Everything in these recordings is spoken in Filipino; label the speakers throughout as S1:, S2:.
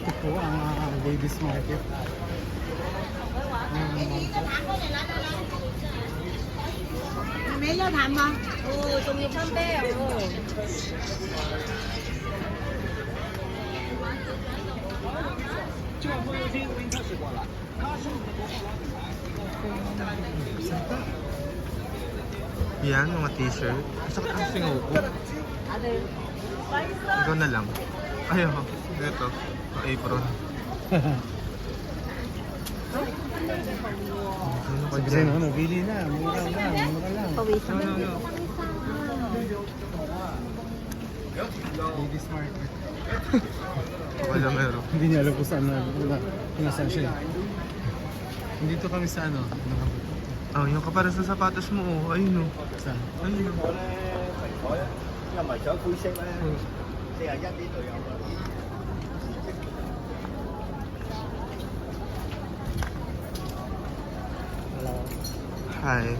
S1: Ito po ang ladies market.
S2: mấy giờ thảm không? Ừ, tụi mình không bé rồi.
S3: Yan, mga t-shirt. Sakit ang singuko. Ikaw na lang. Ayaw. Ito. Apron.
S1: Kasi no, nabili na. Mura lang.
S2: Pawisan na.
S1: Ladies market.
S3: Wala meron.
S1: Hindi niya alam kung saan nasaan siya. Dito kami sa ano?
S3: Oh, yung kapares ng sapatos mo, oh. Ayun, oh.
S1: Saan?
S3: Ayun, oh. Hi.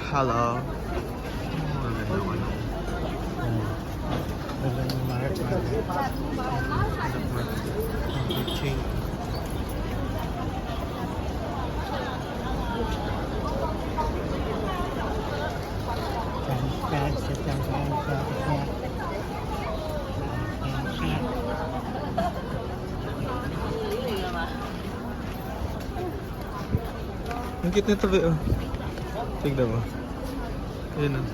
S3: Hello. Oh, ang ganda ko, no?
S1: Ganda ng market.
S3: Chain. Ang cute nito, be, oh. Tignan mo. Ayun, oh.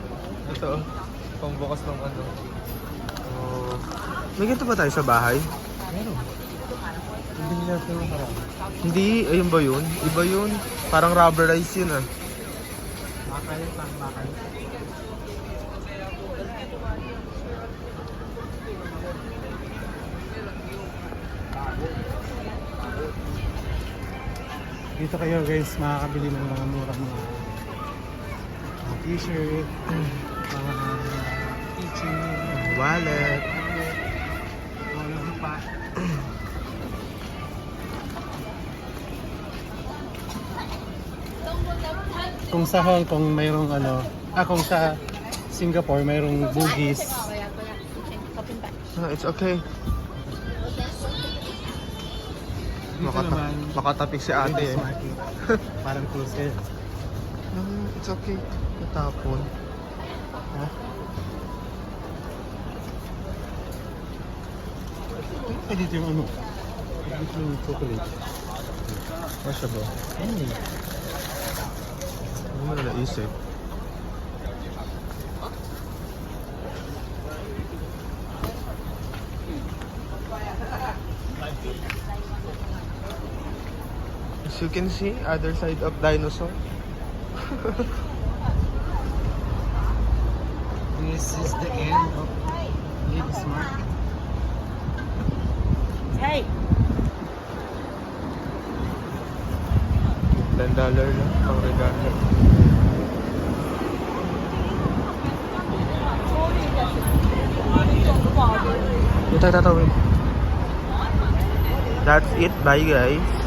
S3: Ito, oh. Pangbukas ng ano. Oh. May ganito ba tayo sa bahay?
S1: Meron. Hindi nila ito marami.
S3: Hindi, ayun ba yun? Iba yun. Parang rubberized yun, ah.
S1: Bakal, bakal. Dito kayo guys makakabili ng mga murang mga t-shirt, mga keychain,
S3: Wallet.
S1: mga pa. Kung sa Hong Kong mayroong ano, kung sa Singapore mayroong bugis.
S3: Ah, it's okay.
S1: Dito naman,
S3: Makatapik si ate,
S1: ladies
S3: eh.
S1: market. Parang close eh.
S3: It's okay. Natapon.
S1: Ha? Dito yung ano? Dito yung chocolate.
S3: Masya ba? Hindi mo na naisip. As you can see, other side of dinosaur.
S1: This is the end of ladies market.
S2: Hey,
S3: $10 lang, pang regalo. Ito, tatawin. That's it. Bye, guys.